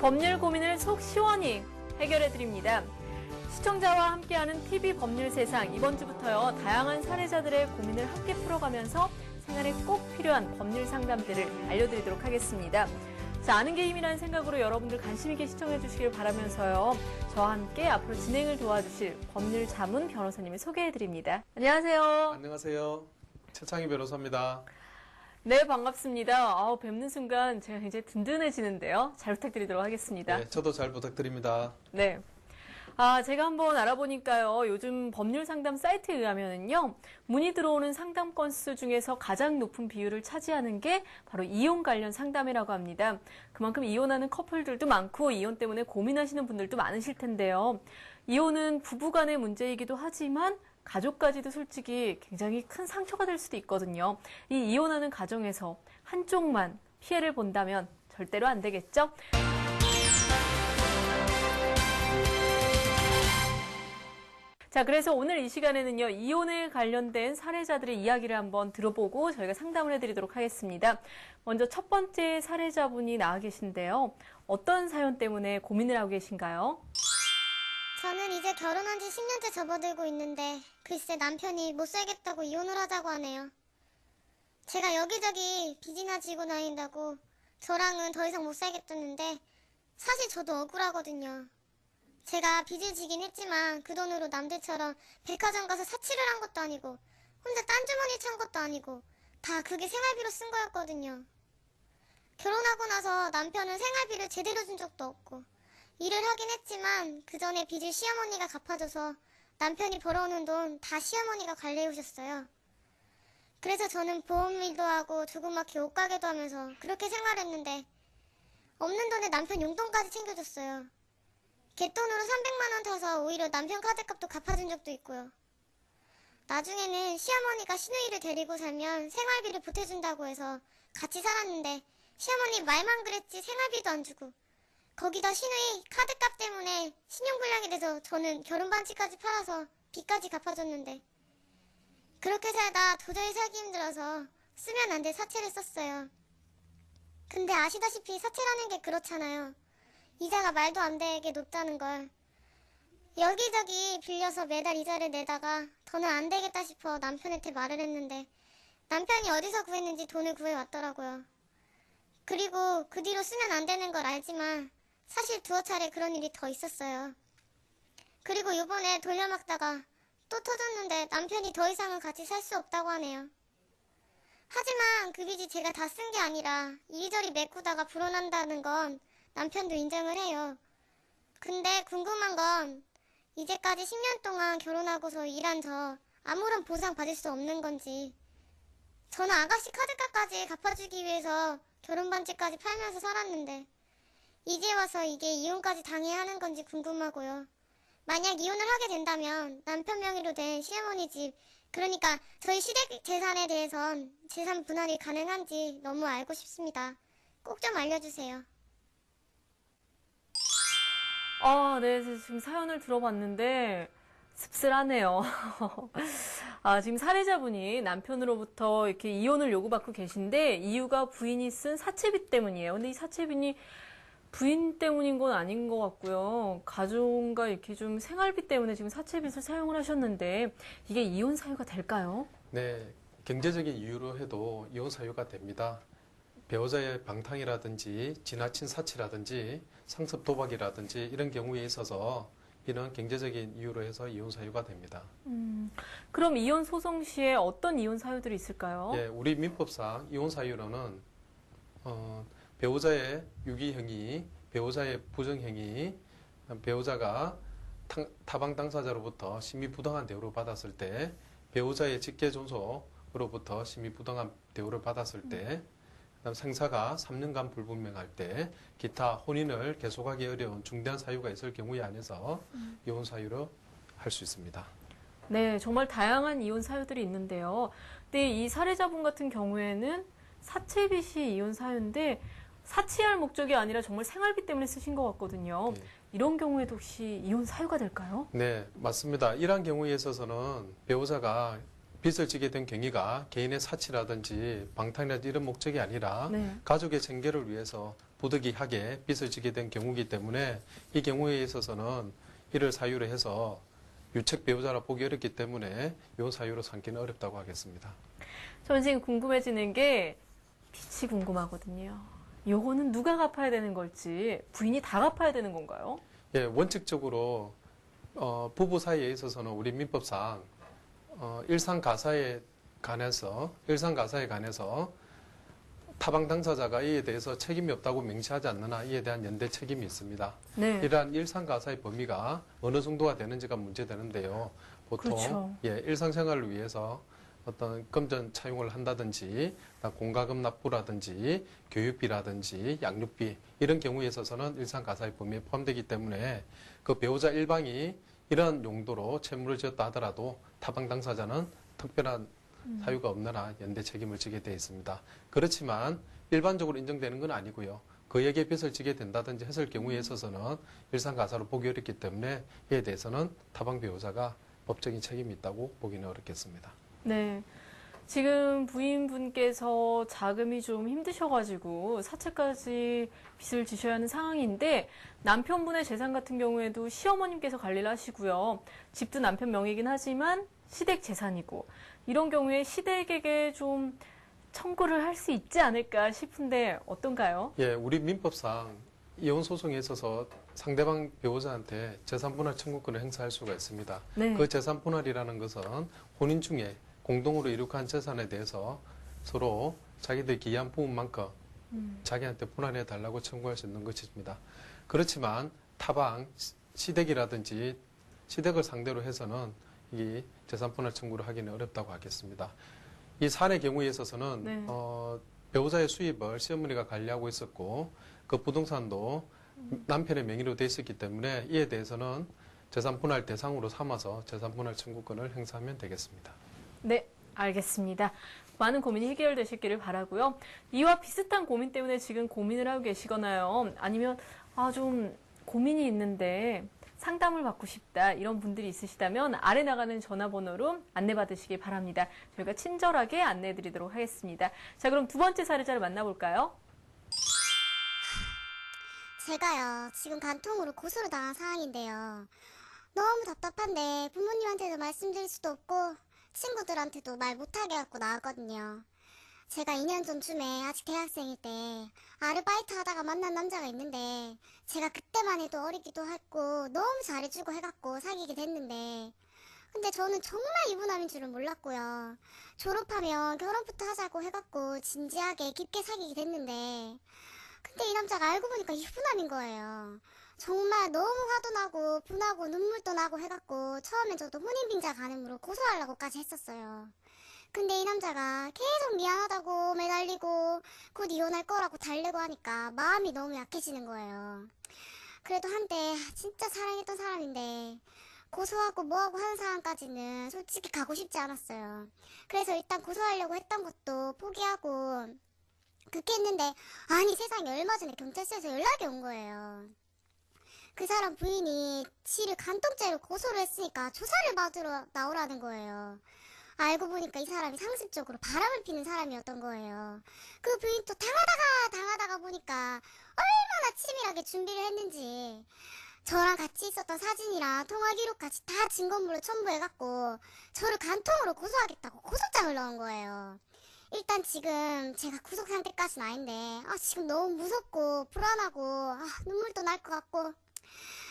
법률 고민을 속 시원히 해결해 드립니다. 시청자와 함께하는 TV 법률 세상, 이번 주부터요, 다양한 사례자들의 고민을 함께 풀어가면서 생활에 꼭 필요한 법률 상담들을 알려드리도록 하겠습니다. 자, 아는 게 힘이라는 생각으로 여러분들 관심 있게 시청해 주시길 바라면서요, 저와 함께 앞으로 진행을 도와주실 법률 자문 변호사님을 소개해 드립니다. 안녕하세요. 안녕하세요. 최창희 변호사입니다. 네, 반갑습니다. 뵙는 순간 제가 굉장히 든든해지는데요. 잘 부탁드리도록 하겠습니다. 네, 저도 잘 부탁드립니다. 네. 제가 한번 알아보니까요, 요즘 법률 상담 사이트에 의하면은요, 문의 들어오는 상담 건수 중에서 가장 높은 비율을 차지하는 게 바로 이혼 관련 상담이라고 합니다. 그만큼 이혼하는 커플들도 많고, 이혼 때문에 고민하시는 분들도 많으실 텐데요. 이혼은 부부 간의 문제이기도 하지만, 가족까지도 솔직히 굉장히 큰 상처가 될 수도 있거든요. 이 이혼하는 가정에서 한쪽만 피해를 본다면 절대로 안 되겠죠? 자, 그래서 오늘 이 시간에는요, 이혼에 관련된 사례자들의 이야기를 한번 들어보고 저희가 상담을 해드리도록 하겠습니다. 먼저 첫 번째 사례자분이 나와 계신데요. 어떤 사연 때문에 고민을 하고 계신가요? 저는 이제 결혼한 지 10년째 접어들고 있는데 글쎄 남편이 못 살겠다고 이혼을 하자고 하네요. 제가 여기저기 빚이나 지고 다닌다고 저랑은 더 이상 못 살겠다는데 사실 저도 억울하거든요. 제가 빚을 지긴 했지만 그 돈으로 남들처럼 백화점 가서 사치를 한 것도 아니고 혼자 딴 주머니 찬 것도 아니고 다 그게 생활비로 쓴 거였거든요. 결혼하고 나서 남편은 생활비를 제대로 준 적도 없고 일을 하긴 했지만 그 전에 빚을 시어머니가 갚아줘서 남편이 벌어오는 돈 다 시어머니가 관리해오셨어요. 그래서 저는 보험일도 하고 조그맣게 옷가게도 하면서 그렇게 생활했는데 없는 돈에 남편 용돈까지 챙겨줬어요. 갯돈으로 300만 원 타서 오히려 남편 카드값도 갚아준 적도 있고요. 나중에는 시어머니가 시누이를 데리고 살면 생활비를 보태준다고 해서 같이 살았는데 시어머니 말만 그랬지 생활비도 안 주고 거기다 시누이 카드값 때문에 신용불량이 돼서 저는 결혼 반지까지 팔아서 빚까지 갚아줬는데 그렇게 살다 도저히 살기 힘들어서 쓰면 안 될 사채를 썼어요. 근데 아시다시피 사채라는 게 그렇잖아요. 이자가 말도 안 되게 높다는 걸. 여기저기 빌려서 매달 이자를 내다가 더는 안 되겠다 싶어 남편한테 말을 했는데 남편이 어디서 구했는지 돈을 구해왔더라고요. 그리고 그 뒤로 쓰면 안 되는 걸 알지만 사실 두어 차례 그런 일이 더 있었어요. 그리고 요번에 돌려막다가 또 터졌는데 남편이 더 이상은 같이 살 수 없다고 하네요. 하지만 그 빚이 제가 다 쓴 게 아니라 이리저리 메꾸다가 불어난다는 건 남편도 인정을 해요. 근데 궁금한 건 이제까지 10년 동안 결혼하고서 일한 저 아무런 보상 받을 수 없는 건지 저는 아가씨 카드값까지 갚아주기 위해서 결혼 반지까지 팔면서 살았는데 이제 와서 이게 이혼까지 당해야 하는 건지 궁금하고요. 만약 이혼을 하게 된다면 남편 명의로 된 시어머니 집, 그러니까 저희 시댁 재산에 대해선 재산 분할이 가능한지 너무 알고 싶습니다. 꼭 좀 알려주세요. 네, 지금 사연을 들어봤는데 씁쓸하네요. 지금 사례자분이 남편으로부터 이렇게 이혼을 요구받고 계신데 이유가 부인이 쓴 사채빚 때문이에요. 근데 이 사채빚이 부인 때문인 건 아닌 것 같고요. 가족과 이렇게 좀 생활비 때문에 지금 사채빚을 사용을 하셨는데 이게 이혼 사유가 될까요? 네, 경제적인 이유로 해도 이혼 사유가 됩니다. 배우자의 방탕이라든지 지나친 사치라든지 상습 도박이라든지 이런 경우에 있어서 이런 경제적인 이유로 해서 이혼 사유가 됩니다. 그럼 이혼 소송 시에 어떤 이혼 사유들이 있을까요? 예, 우리 민법상 이혼 사유로는 배우자의 유기행위, 배우자의 부정행위, 배우자가 타방 당사자로부터 심의부당한 대우를 받았을 때, 배우자의 직계존속으로부터 심의부당한 대우를 받았을 때, 그다음 생사가 3년간 불분명할 때, 기타 혼인을 계속하기 어려운 중대한 사유가 있을 경우에 한해서 이혼 사유로 할 수 있습니다. 네, 정말 다양한 이혼 사유들이 있는데요. 근데 이 사례자분 같은 경우에는 사채빚이 이혼 사유인데 사치할 목적이 아니라 정말 생활비 때문에 쓰신 것 같거든요. 네. 이런 경우에도 혹시 이혼 사유가 될까요? 네, 맞습니다. 이러한 경우에 있어서는 배우자가 빚을 지게 된 경위가 개인의 사치라든지 방탕이라든지 이런 목적이 아니라 네. 가족의 생계를 위해서 부득이하게 빚을 지게 된 경우이기 때문에 이 경우에 있어서는 이를 사유로 해서 유책 배우자라 보기 어렵기 때문에 이혼 사유로 삼기는 어렵다고 하겠습니다. 저는 지금 궁금해지는 게 빚이 궁금하거든요. 요거는 누가 갚아야 되는 걸지 부인이 다 갚아야 되는 건가요? 예, 원칙적으로 부부 사이에 있어서는 우리 민법상 일상가사에 관해서 타방 당사자가 이에 대해서 책임이 없다고 명시하지 않는 한 이에 대한 연대 책임이 있습니다. 네. 이러한 일상가사의 범위가 어느 정도가 되는지가 문제되는데요. 보통 그렇죠. 예, 일상생활을 위해서 어떤 금전 차용을 한다든지 공과금 납부라든지 교육비라든지 양육비 이런 경우에 있어서는 일상가사의 범위에 포함되기 때문에 그 배우자 일방이 이런 용도로 채무를 지었다 하더라도 타방 당사자는 특별한 사유가 없는 한 연대 책임을 지게 되어 있습니다. 그렇지만 일반적으로 인정되는 건 아니고요. 그에게 빚을 지게 된다든지 했을 경우에 있어서는 일상가사로 보기 어렵기 때문에 이에 대해서는 타방 배우자가 법적인 책임이 있다고 보기는 어렵겠습니다. 네. 지금 부인분께서 자금이 좀 힘드셔가지고 사채까지 빚을 지셔야 하는 상황인데 남편분의 재산 같은 경우에도 시어머님께서 관리를 하시고요. 집도 남편 명의이긴 하지만 시댁 재산이고 이런 경우에 시댁에게 좀 청구를 할 수 있지 않을까 싶은데 어떤가요? 예, 우리 민법상 이혼 소송에 있어서 상대방 배우자한테 재산 분할 청구권을 행사할 수가 있습니다. 네. 그 재산 분할이라는 것은 혼인 중에 공동으로 이룩한 재산에 대해서 서로 자기들 기여한 부분만큼 자기한테 분할해 달라고 청구할 수 있는 것입니다. 그렇지만 타방 시댁이라든지 시댁을 상대로 해서는 이 재산 분할 청구를 하기는 어렵다고 하겠습니다. 이 사안의 경우에 있어서는 네. 배우자의 수입을 시어머니가 관리하고 있었고 그 부동산도 남편의 명의로 돼 있었기 때문에 이에 대해서는 재산 분할 대상으로 삼아서 재산 분할 청구권을 행사하면 되겠습니다. 네, 알겠습니다. 많은 고민이 해결되시기를 바라고요. 이와 비슷한 고민 때문에 지금 고민을 하고 계시거나요. 아니면 좀 고민이 있는데 상담을 받고 싶다 이런 분들이 있으시다면 아래 나가는 전화번호로 안내받으시기 바랍니다. 저희가 친절하게 안내해드리도록 하겠습니다. 자, 그럼 두 번째 사례자를 만나볼까요? 제가요, 지금 간통으로 고소를 당한 상황인데요. 너무 답답한데 부모님한테도 말씀드릴 수도 없고 친구들한테도 말 못하게 갖고 나왔거든요. 제가 2년 전쯤에 아직 대학생일 때 아르바이트 하다가 만난 남자가 있는데 제가 그때만 해도 어리기도 했고 너무 잘해주고 해갖고 사귀게 됐는데 근데 저는 정말 유부남인 줄은 몰랐고요. 졸업하면 결혼부터 하자고 해갖고 진지하게 깊게 사귀게 됐는데 근데 이 남자가 알고 보니까 유부남인 거예요. 정말 너무 화도 나고 분하고 눈물도 나고 해갖고 처음엔 저도 혼인빙자 가늠으로 고소하려고까지 했었어요. 근데 이 남자가 계속 미안하다고 매달리고 곧 이혼할 거라고 달래고 하니까 마음이 너무 약해지는 거예요. 그래도 한때 진짜 사랑했던 사람인데 고소하고 뭐하고 하는 상황까지는 솔직히 가고 싶지 않았어요. 그래서 일단 고소하려고 했던 것도 포기하고 그렇게 했는데 아니 세상에 얼마 전에 경찰서에서 연락이 온 거예요. 그 사람 부인이 지를 간통죄로 고소를 했으니까 조사를 받으러 나오라는 거예요. 알고 보니까 이 사람이 상습적으로 바람을 피는 사람이었던 거예요. 그 부인 또 당하다가 보니까 얼마나 치밀하게 준비를 했는지 저랑 같이 있었던 사진이랑 통화 기록까지 다 증거물로 첨부해갖고 저를 간통으로 고소하겠다고 고소장을 넣은 거예요. 일단 지금 제가 구속 상태까지는 아닌데 지금 너무 무섭고 불안하고 눈물도 날 것 같고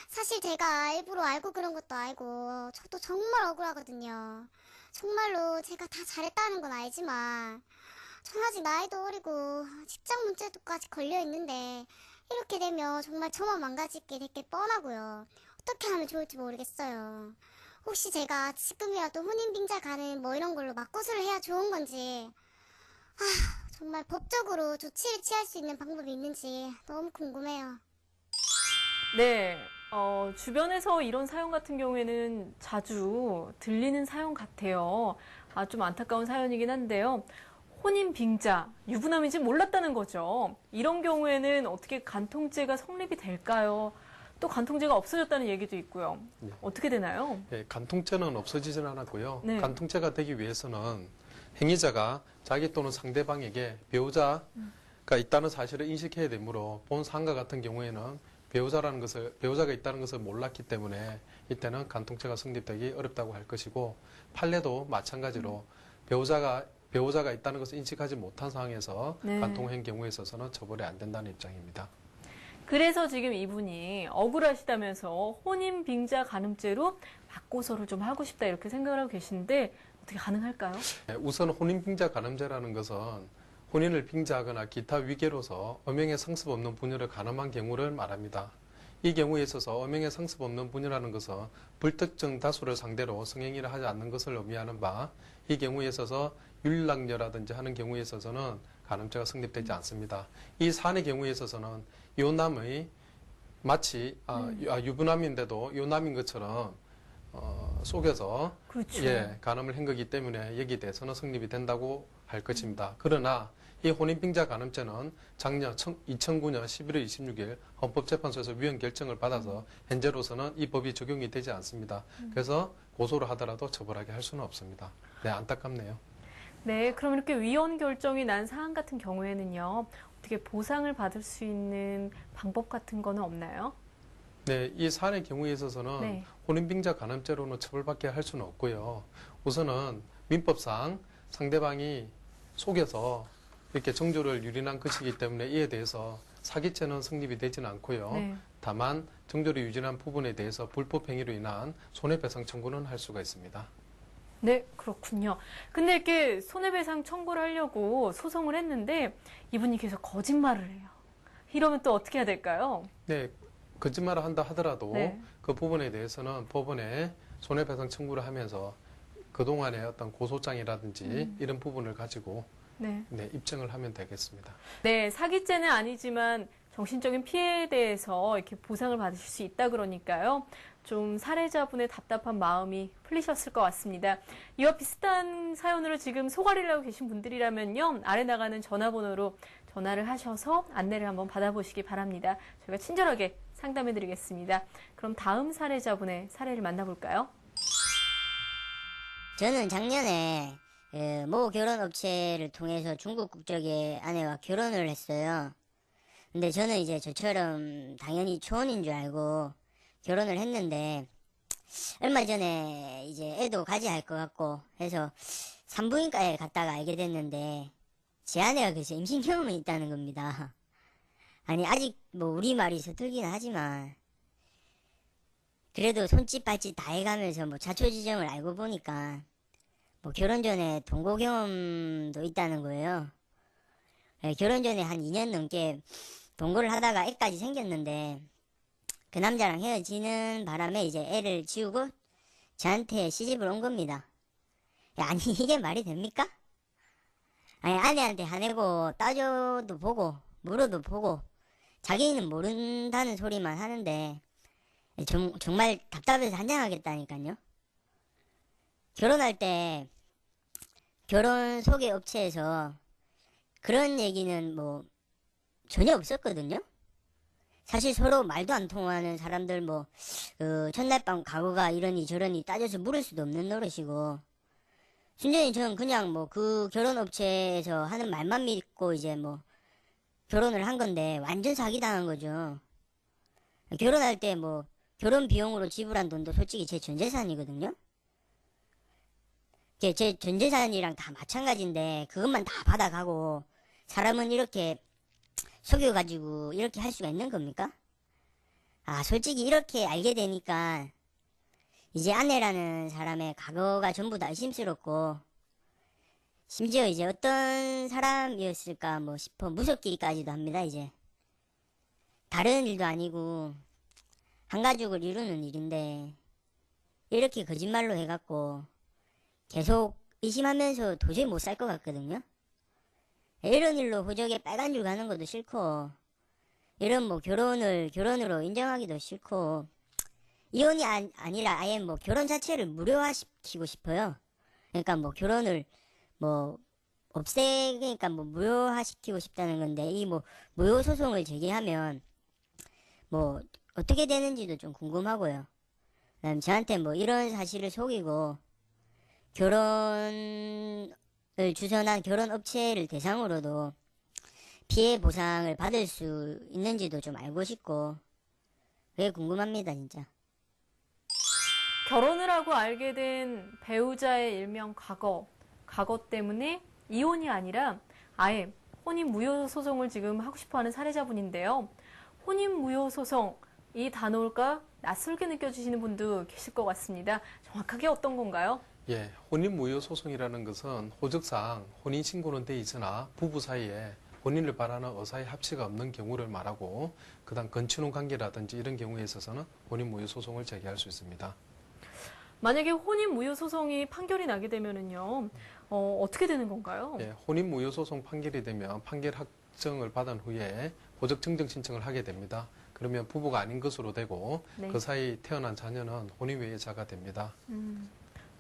사실 제가 일부러 알고 그런 것도 알고 저도 정말 억울하거든요. 정말로 제가 다 잘했다는 건 알지만 전 아직 나이도 어리고 직장 문제도까지 걸려있는데 이렇게 되면 정말 저만 망가지게 될 게 뻔하고요. 어떻게 하면 좋을지 모르겠어요. 혹시 제가 지금이라도 혼인빙자 가는 뭐 이런 걸로 맞고소를 해야 좋은 건지 정말 법적으로 조치를 취할 수 있는 방법이 있는지 너무 궁금해요. 네, 주변에서 이런 사연 같은 경우에는 자주 들리는 사연 같아요. 좀 안타까운 사연이긴 한데요. 혼인 빙자, 유부남인지 몰랐다는 거죠. 이런 경우에는 어떻게 간통죄가 성립이 될까요? 또 간통죄가 없어졌다는 얘기도 있고요. 네. 어떻게 되나요? 예, 간통죄는 없어지진 않았고요. 네. 간통죄가 되기 위해서는 행위자가 자기 또는 상대방에게 배우자 있다는 사실을 인식해야 되므로 본 사안과 같은 경우에는 배우자가 있다는 것을 몰랐기 때문에 이때는 간통죄가 성립되기 어렵다고 할 것이고, 판례도 마찬가지로 배우자가 있다는 것을 인식하지 못한 상황에서 네. 간통한 경우에 있어서는 처벌이 안 된다는 입장입니다. 그래서 지금 이분이 억울하시다면서 혼인빙자 간음죄로 바꿔서를 좀 하고 싶다 이렇게 생각을 하고 계신데 어떻게 가능할까요? 우선 혼인빙자 간음죄라는 것은 혼인을 빙자하거나 기타 위계로서 엄형의 상습 없는 부녀를 간음한 경우를 말합니다. 이 경우에 있어서 엄형의 상습 없는 부녀라는 것은 불특정 다수를 상대로 성행위를 하지 않는 것을 의미하는 바, 이 경우에 있어서 윤락녀라든지 하는 경우에 있어서는 간음죄가 성립되지 않습니다. 이 사안의 경우에 있어서는 요남의 마치 유부남인데도 요남인 것처럼 속여서 그렇죠. 간음을 한 거기 때문에 여기에 대해서는 성립이 된다고 할 것입니다. 그러나 이 혼인빙자 간음죄는 작년 2009년 11월 26일 헌법재판소에서 위헌 결정을 받아서 현재로서는 이 법이 적용이 되지 않습니다. 그래서 고소를 하더라도 처벌하게 할 수는 없습니다. 네, 안타깝네요. 네, 그럼 이렇게 위헌 결정이 난 사안 같은 경우에는요, 어떻게 보상을 받을 수 있는 방법 같은 거는 없나요? 네, 이 사안의 경우에 있어서는 네. 혼인빙자 간음죄로는 처벌받게 할 수는 없고요. 우선은 민법상 상대방이 속여서 이렇게 정조를 유린한 것이기 때문에 이에 대해서 사기죄는 성립이 되지는 않고요. 네. 다만 정조를 유린한 부분에 대해서 불법 행위로 인한 손해배상 청구는 할 수가 있습니다. 네, 그렇군요. 근데 이렇게 손해배상 청구를 하려고 소송을 했는데 이분이 계속 거짓말을 해요. 이러면 또 어떻게 해야 될까요? 네, 거짓말을 한다 하더라도 네. 그 부분에 대해서는 법원에 손해배상 청구를 하면서 그동안의 어떤 고소장이라든지 이런 부분을 가지고 네. 입증을 하면 되겠습니다. 네, 사기죄는 아니지만 정신적인 피해에 대해서 이렇게 보상을 받으실 수 있다 그러니까요. 좀 사례자분의 답답한 마음이 풀리셨을 것 같습니다. 이와 비슷한 사연으로 지금 소가리를 하고 계신 분들이라면요. 아래 나가는 전화번호로 전화를 하셔서 안내를 한번 받아보시기 바랍니다. 저희가 친절하게 상담해드리겠습니다. 그럼 다음 사례자분의 사례를 만나볼까요? 저는 작년에 모 결혼업체를 통해서 중국 국적의 아내와 결혼을 했어요. 근데 저는 이제 저처럼 당연히 초혼인 줄 알고 결혼을 했는데 얼마 전에 이제 애도 가져야 할 것 같고 해서 산부인과에 갔다가 알게 됐는데 제 아내가 그래서 임신 경험이 있다는 겁니다. 아니 아직 뭐 우리말이 서툴긴 하지만 그래도 손짓 발짓 다 해가면서 뭐 자초지정을 알고 보니까 뭐 결혼 전에 동거 경험도 있다는 거예요. 결혼 전에 한 2년 넘게 동거를 하다가 애까지 생겼는데 그 남자랑 헤어지는 바람에 이제 애를 지우고 저한테 시집을 온 겁니다. 아니 이게 말이 됩니까? 아니 아내한테 화내고 따져도 보고 물어도 보고 자기는 모른다는 소리만 하는데 정말 답답해서 한장하겠다니까요. 결혼할 때 결혼 소개 업체에서 그런 얘기는 뭐 전혀 없었거든요. 사실 서로 말도 안 통하는 사람들 뭐 첫날 밤 과거가 이러니 저러니 따져서 물을 수도 없는 노릇이고 순전히 저는 그냥 뭐 그 결혼 업체에서 하는 말만 믿고 이제 뭐 결혼을 한 건데 완전 사기당한 거죠. 결혼할 때 뭐 결혼 비용으로 지불한 돈도 솔직히 제 전재산이거든요. 제 전재산이랑 다 마찬가지인데 그것만 다 받아가고 사람은 이렇게 속여가지고 이렇게 할 수가 있는 겁니까? 아 솔직히 이렇게 알게 되니까 이제 아내라는 사람의 과거가 전부 다 의심스럽고 심지어 이제 어떤 사람이었을까 뭐 싶어 무섭기까지도 합니다. 이제 다른 일도 아니고 한 가족을 이루는 일인데 이렇게 거짓말로 해갖고 계속 의심하면서 도저히 못 살 것 같거든요. 이런 일로 호적에 빨간 줄 가는 것도 싫고 이런 뭐 결혼으로 인정하기도 싫고 이혼이 아니라 아예 뭐 결혼 자체를 무료화시키고 싶어요. 그러니까 뭐 결혼을 뭐 그러니까 뭐 무효화시키고 싶다는 건데 이 뭐 무효 소송을 제기하면 뭐 어떻게 되는지도 좀 궁금하고요. 그다음 저한테 뭐 이런 사실을 속이고 결혼을 주선한 결혼 업체를 대상으로도 피해 보상을 받을 수 있는지도 좀 알고 싶고 그게 궁금합니다, 진짜. 결혼을 하고 알게 된 배우자의 일명 과거 때문에 이혼이 아니라 아예 혼인 무효 소송을 지금 하고 싶어하는 사례자분인데요. 혼인 무효 소송, 이 단어가 낯설게 느껴지시는 분도 계실 것 같습니다. 정확하게 어떤 건가요? 예, 혼인무효 소송이라는 것은 호적상 혼인신고는 돼 있으나 부부 사이에 혼인을 바라는 의사의 합치가 없는 경우를 말하고 그다음 건친혼 관계라든지 이런 경우에 있어서는 혼인무효 소송을 제기할 수 있습니다. 만약에 혼인 무효 소송이 판결이 나게 되면은요, 어떻게 되는 건가요? 예, 혼인무효 소송 판결이 되면 판결 확정을 받은 후에 호적 증정 신청을 하게 됩니다. 그러면 부부가 아닌 것으로 되고 네. 그 사이 태어난 자녀는 혼인외자가 됩니다.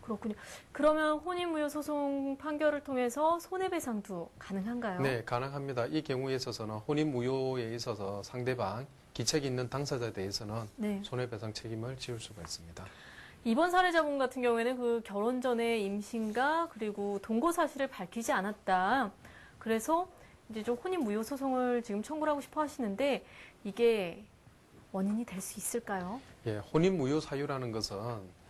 그렇군요. 그러면 혼인 무효 소송 판결을 통해서 손해배상도 가능한가요? 네, 가능합니다. 이 경우에 있어서는 혼인무효에 있어서 상대방 기책이 있는 당사자에 대해서는 네. 손해배상 책임을 지을 수가 있습니다. 이번 사례자분 같은 경우에는 그 결혼 전에 임신과 그리고 동거 사실을 밝히지 않았다. 그래서 이제 좀 혼인 무효 소송을 지금 청구를 하고 싶어 하시는데 이게 원인이 될 수 있을까요? 예, 혼인무효 사유라는 것은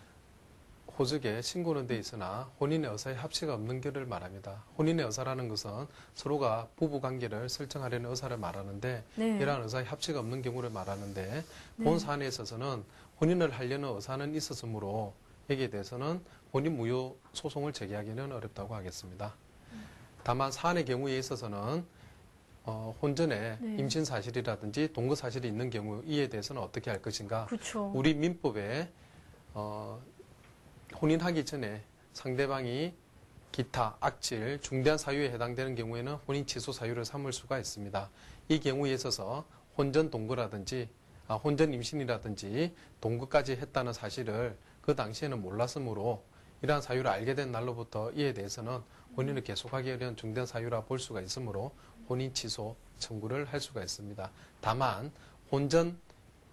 호적에 신고는 돼 있으나 혼인의 의사의 합치가 없는 것을 말합니다. 혼인의 의사라는 것은 서로가 부부 관계를 설정하려는 의사를 말하는데 네. 이러한 의사의 합치가 없는 경우를 말하는데 네. 본 사안에 있어서는 혼인을 하려는 의사는 있었으므로 여기에 대해서는 혼인무효 소송을 제기하기는 어렵다고 하겠습니다. 다만 사안의 경우에 있어서는 혼전에 네. 임신 사실이라든지 동거 사실이 있는 경우 이에 대해서는 어떻게 할 것인가? 그렇죠. 우리 민법에 혼인하기 전에 상대방이 기타, 악질, 중대한 사유에 해당되는 경우에는 혼인 취소 사유를 삼을 수가 있습니다. 이 경우에 있어서 혼전 동거라든지 혼전 임신이라든지 동거까지 했다는 사실을 그 당시에는 몰랐으므로 이러한 사유를 알게 된 날로부터 이에 대해서는 혼인을 계속하기 어려운 중대한 사유라 볼 수가 있으므로 혼인 취소 청구를 할 수가 있습니다. 다만 혼전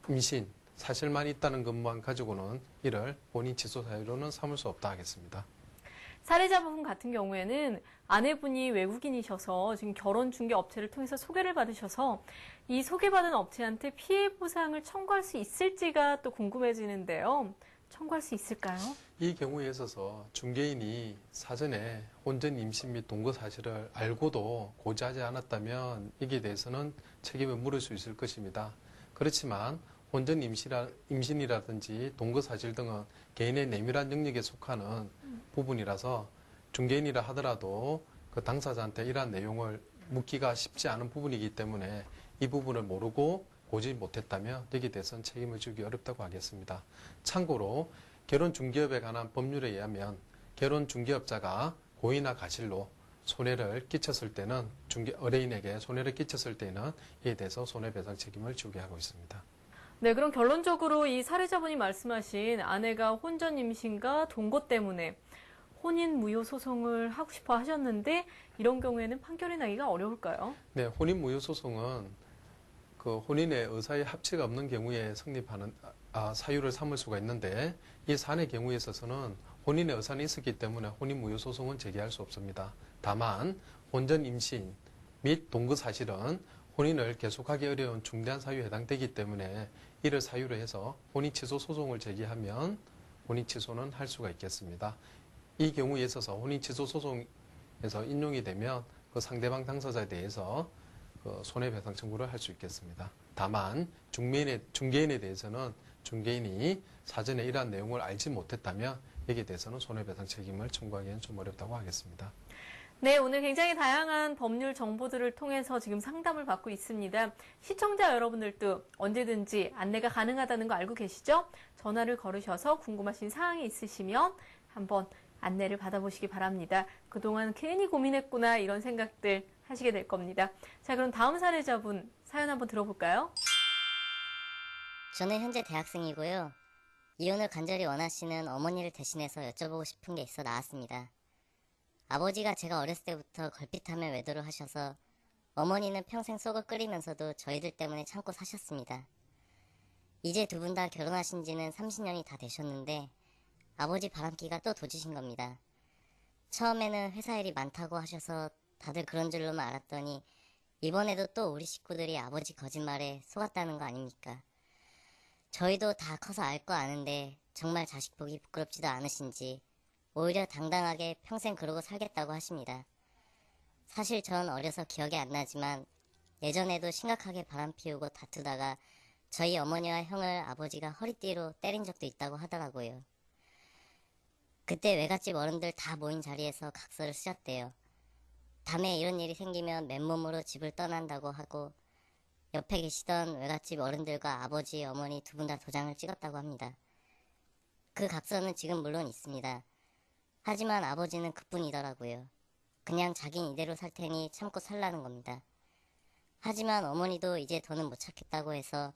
임신 사실만 있다는 것만 가지고는 이를 혼인 취소 사유로는 삼을 수 없다 하겠습니다. 사례자분 같은 경우에는 아내분이 외국인이셔서 지금 결혼 중개 업체를 통해서 소개를 받으셔서 이 소개받은 업체한테 피해 보상을 청구할 수 있을지가 또 궁금해지는데요. 청구할 수 있을까요? 이 경우에 있어서 중개인이 사전에 혼전 임신 및 동거 사실을 알고도 고지하지 않았다면 이에 대해서는 책임을 물을 수 있을 것입니다. 그렇지만 혼전 임신이라든지 동거 사실 등은 개인의 내밀한 영역에 속하는 부분이라서 중개인이라 하더라도 그 당사자한테 이러한 내용을 묻기가 쉽지 않은 부분이기 때문에 이 부분을 모르고 보지 못했다면 여기에 대해서는 책임을 지기 어렵다고 하겠습니다. 참고로 결혼중개업에 관한 법률에 의하면 결혼중개업자가 고의나 가실로 손해를 끼쳤을 때는 의뢰인에게 손해를 끼쳤을 때는 이에 대해서 손해배상 책임을 지게 하고 있습니다. 네, 그럼 결론적으로 이 사례자분이 말씀하신 아내가 혼전 임신과 동거 때문에 혼인 무효 소송을 하고 싶어 하셨는데 이런 경우에는 판결이 나기가 어려울까요? 네, 혼인 무효 소송은 그 혼인의 의사의 합치가 없는 경우에 성립하는 사유를 삼을 수가 있는데 이 사안의 경우에 있어서는 혼인의 의사는 있었기 때문에 혼인 무효 소송은 제기할 수 없습니다. 다만 혼전 임신 및 동거 사실은 혼인을 계속하기 어려운 중대한 사유에 해당되기 때문에 이를 사유로 해서 혼인 취소 소송을 제기하면 혼인 취소는 할 수가 있겠습니다. 이 경우에 있어서 혼인 취소 소송에서 인용이 되면 그 상대방 당사자에 대해서 그 손해배상 청구를 할 수 있겠습니다. 다만 중개인에 대해서는 중개인이 사전에 이러한 내용을 알지 못했다면 여기에 대해서는 손해배상 책임을 청구하기는 좀 어렵다고 하겠습니다. 네, 오늘 굉장히 다양한 법률 정보들을 통해서 지금 상담을 받고 있습니다. 시청자 여러분들도 언제든지 안내가 가능하다는 거 알고 계시죠? 전화를 걸으셔서 궁금하신 사항이 있으시면 한번 안내를 받아보시기 바랍니다. 그동안 괜히 고민했구나 이런 생각들 하시게 될 겁니다. 자, 그럼 다음 사례자분 사연 한번 들어볼까요? 저는 현재 대학생이고요. 이혼을 간절히 원하시는 어머니를 대신해서 여쭤보고 싶은 게 있어 나왔습니다. 아버지가 제가 어렸을 때부터 걸핏하면 외도를 하셔서 어머니는 평생 썩어 끓이면서도 저희들 때문에 참고 사셨습니다. 이제 두 분 다 결혼하신 지는 30년이 다 되셨는데 아버지 바람기가 또 도지신 겁니다. 처음에는 회사 일이 많다고 하셔서 다들 그런 줄로만 알았더니 이번에도 또 우리 식구들이 아버지 거짓말에 속았다는 거 아닙니까? 저희도 다 커서 알 거 아는데 정말 자식 보기 부끄럽지도 않으신지 오히려 당당하게 평생 그러고 살겠다고 하십니다. 사실 전 어려서 기억이 안 나지만 예전에도 심각하게 바람 피우고 다투다가 저희 어머니와 형을 아버지가 허리띠로 때린 적도 있다고 하더라고요. 그때 외갓집 어른들 다 모인 자리에서 각서를 쓰셨대요. 다음에 이런 일이 생기면 맨몸으로 집을 떠난다고 하고 옆에 계시던 외갓집 어른들과 아버지, 어머니 두 분 다 도장을 찍었다고 합니다. 그 각서는 지금 물론 있습니다. 하지만 아버지는 그뿐이더라고요. 그냥 자긴 이대로 살 테니 참고 살라는 겁니다. 하지만 어머니도 이제 더는 못 참겠다고 해서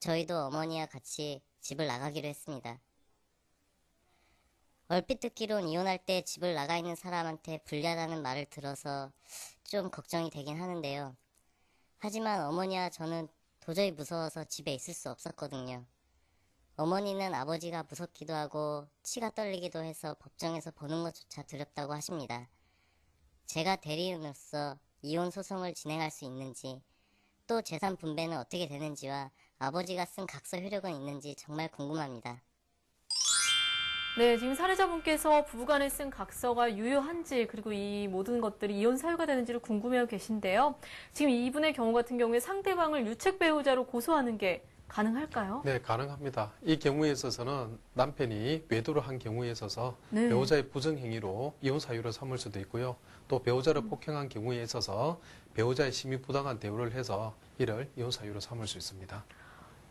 저희도 어머니와 같이 집을 나가기로 했습니다. 얼핏 듣기론 이혼할 때 집을 나가 있는 사람한테 불리하다는 말을 들어서 좀 걱정이 되긴 하는데요. 하지만 어머니와 저는 도저히 무서워서 집에 있을 수 없었거든요. 어머니는 아버지가 무섭기도 하고 치가 떨리기도 해서 법정에서 보는 것조차 두렵다고 하십니다. 제가 대리인으로서 이혼 소송을 진행할 수 있는지, 또 재산 분배는 어떻게 되는지와 아버지가 쓴 각서 효력은 있는지 정말 궁금합니다. 네, 지금 사례자분께서 부부간에 쓴 각서가 유효한지 그리고 이 모든 것들이 이혼 사유가 되는지를 궁금해하고 계신데요. 지금 이분의 경우 같은 경우에 상대방을 유책 배우자로 고소하는 게 가능할까요? 네, 가능합니다. 이 경우에 있어서는 남편이 외도를 한 경우에 있어서 네. 배우자의 부정행위로 이혼 사유를 삼을 수도 있고요. 또 배우자를 폭행한 경우에 있어서 배우자의 심히 부당한 대우를 해서 이를 이혼 사유로 삼을 수 있습니다.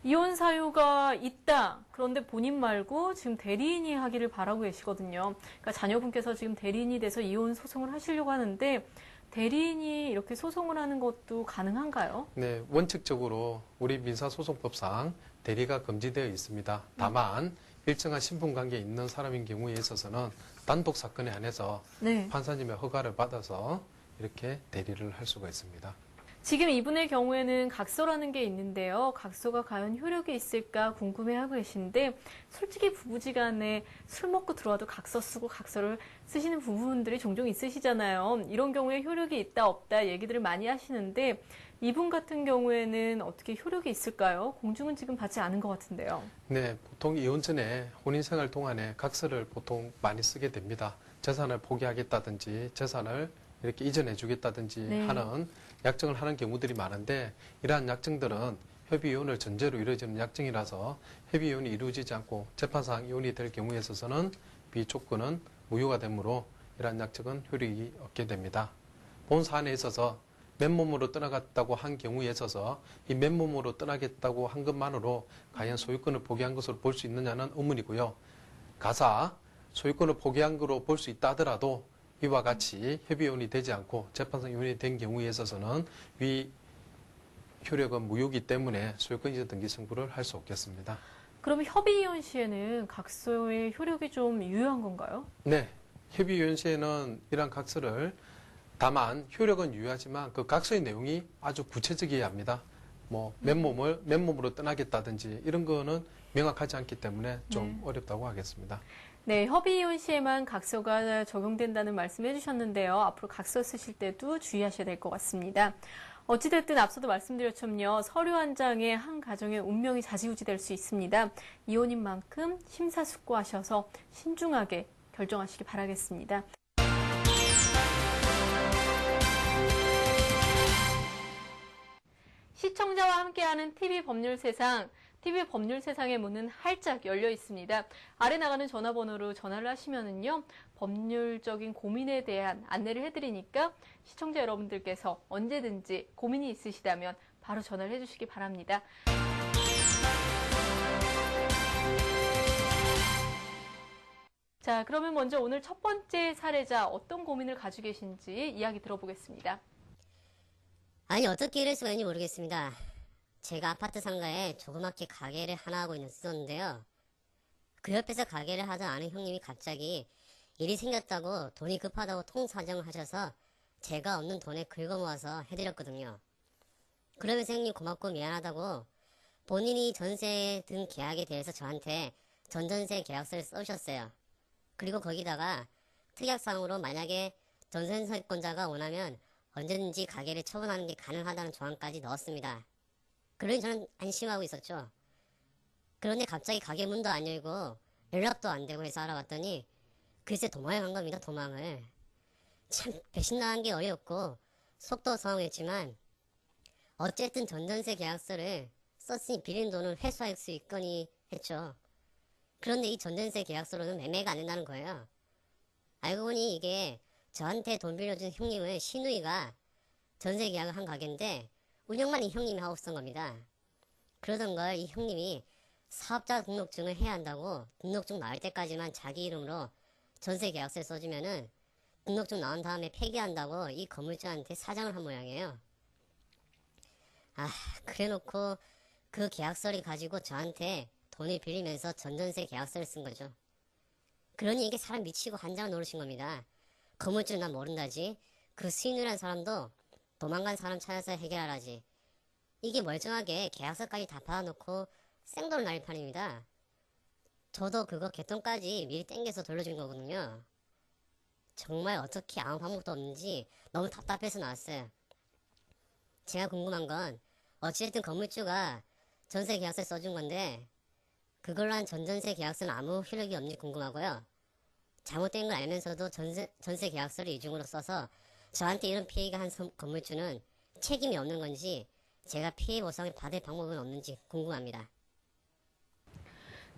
이혼 사유가 있다. 그런데 본인 말고 지금 대리인이 하기를 바라고 계시거든요. 그러니까 자녀분께서 지금 대리인이 돼서 이혼 소송을 하시려고 하는데 대리인이 이렇게 소송을 하는 것도 가능한가요? 네, 원칙적으로 우리 민사소송법상 대리가 금지되어 있습니다. 다만 일정한 신분관계에 있는 사람인 경우에 있어서는 단독 사건에 한해서 네. 판사님의 허가를 받아서 이렇게 대리를 할 수가 있습니다. 지금 이분의 경우에는 각서라는 게 있는데요. 각서가 과연 효력이 있을까 궁금해하고 계신데 솔직히 부부지간에 술 먹고 들어와도 각서 쓰고 각서를 쓰시는 부부분들이 종종 있으시잖아요. 이런 경우에 효력이 있다 없다 얘기들을 많이 하시는데 이분 같은 경우에는 어떻게 효력이 있을까요? 공증은 지금 받지 않은 것 같은데요. 네, 보통 이혼 전에 혼인생활 동안에 각서를 보통 많이 쓰게 됩니다. 재산을 포기하겠다든지 재산을 이렇게 이전해 주겠다든지 네. 하는 약정을 하는 경우들이 많은데 이러한 약정들은 협의이혼을 전제로 이루어지는 약정이라서 협의이혼이 이루어지지 않고 재판상 이혼이 될 경우에 있어서는 비조건은 무효가 되므로 이러한 약정은 효력이 없게 됩니다. 본 사안에 있어서 맨몸으로 떠나갔다고 한 경우에 있어서 이 맨몸으로 떠나겠다고 한 것만으로 과연 소유권을 포기한 것으로 볼 수 있느냐는 의문이고요. 가사 소유권을 포기한 것으로 볼 수 있다 하더라도 이와 같이 협의이혼이 되지 않고 재판상 이혼이 된 경우에 있어서는 위 효력은 무효이기 때문에 소유권 이전 등기 청구를 할 수 없겠습니다. 그럼 협의이혼 시에는 각서의 효력이 좀 유효한 건가요? 네, 협의이혼 시에는 이러한 각서를 다만 효력은 유효하지만 그 각서의 내용이 아주 구체적이어야 합니다. 뭐 맨몸으로 떠나겠다든지 이런 거는 명확하지 않기 때문에 좀 어렵다고 하겠습니다. 네, 협의이혼 시에만 각서가 적용된다는 말씀 해주셨는데요. 앞으로 각서 쓰실 때도 주의하셔야 될 것 같습니다. 어찌됐든 앞서도 말씀드렸지만요. 서류 한 장에 한 가정의 운명이 좌지우지될 수 있습니다. 이혼인 만큼 심사숙고하셔서 신중하게 결정하시기 바라겠습니다. 시청자와 함께하는 TV 법률 세상, TV 법률 세상의 문은 활짝 열려 있습니다. 아래 나가는 전화번호로 전화를 하시면은요, 법률적인 고민에 대한 안내를 해드리니까 시청자 여러분들께서 언제든지 고민이 있으시다면 바로 전화를 해주시기 바랍니다. 자, 그러면 먼저 오늘 첫 번째 사례자 어떤 고민을 가지고 계신지 이야기 들어보겠습니다. 아니 어떻게 이럴 수가 있는지 모르겠습니다. 제가 아파트 상가에 조그맣게 가게를 하나 하고 있었는데요. 그 옆에서 가게를 하던 아는 형님이 갑자기 일이 생겼다고 돈이 급하다고 통사정을 하셔서 제가 없는 돈에 긁어모아서 해드렸거든요. 그러면서 형님 고맙고 미안하다고 본인이 전세 등 계약에 대해서 저한테 전전세 계약서를 써주셨어요. 그리고 거기다가 특약사항으로 만약에 전세권자가 원하면 언제든지 가게를 처분하는 게 가능하다는 조항까지 넣었습니다. 그러니 저는 안심하고 있었죠. 그런데 갑자기 가게 문도 안 열고 연락도 안 되고 해서 알아봤더니 글쎄 도망을 한 겁니다. 도망을. 참 배신당한 게 어이없고 속도 상황이었지만 어쨌든 전전세 계약서를 썼으니 빌린 돈을 회수할 수 있거니 했죠. 그런데 이 전전세 계약서로는 매매가 안 된다는 거예요. 알고 보니 이게 저한테 돈 빌려준 형님의 시누이가 전세 계약을 한 가게인데 운영만 이 형님이 하고 쓴 겁니다. 그러던 걸 이 형님이 사업자 등록증을 해야 한다고 등록증 나올 때까지만 자기 이름으로 전세 계약서를 써주면은 등록증 나온 다음에 폐기한다고 이 건물주한테 사장을 한 모양이에요. 아, 그래놓고 그 계약서를 가지고 저한테 돈을 빌리면서 전전세 계약서를 쓴 거죠. 그러니 이게 사람 미치고 한장을 노리신 겁니다. 건물주는 난 모른다지. 그 수인이란 사람도 도망간 사람 찾아서 해결하라지. 이게 멀쩡하게 계약서까지 다 받아놓고 생돈 날릴 판입니다. 저도 그거 개통까지 미리 땡겨서 돌려준 거거든요. 정말 어떻게 아무 방법도 없는지 너무 답답해서 나왔어요. 제가 궁금한 건 어찌됐든 건물주가 전세 계약서를 써준 건데 그걸로 한 전전세 계약서는 아무 효력이 없는지 궁금하고요. 잘못된 걸 알면서도 전세 계약서를 이중으로 써서 저한테 이런 피해가 한 건물주는 책임이 없는 건지 제가 피해 보상을 받을 방법은 없는지 궁금합니다.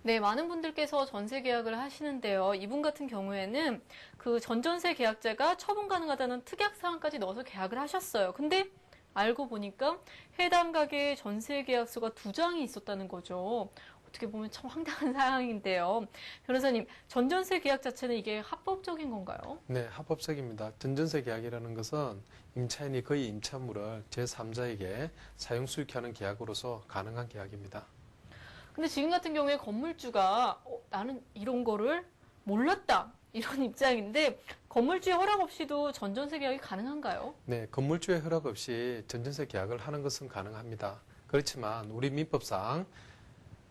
네, 많은 분들께서 전세 계약을 하시는데요. 이분 같은 경우에는 그 전전세 계약자가 처분 가능하다는 특약 사항까지 넣어서 계약을 하셨어요. 근데 알고 보니까 해당 가게에 전세 계약서가 2장이 있었다는 거죠. 어떻게 보면 참 황당한 사항인데요. 변호사님, 전전세 계약 자체는 이게 합법적인 건가요? 네, 합법적입니다. 전전세 계약이라는 것은 임차인이 그의 임차물을 제3자에게 사용 수익하는 계약으로서 가능한 계약입니다. 근데 지금 같은 경우에 건물주가 나는 이런 거를 몰랐다. 이런 입장인데 건물주의 허락 없이도 전전세 계약이 가능한가요? 네, 건물주의 허락 없이 전전세 계약을 하는 것은 가능합니다. 그렇지만 우리 민법상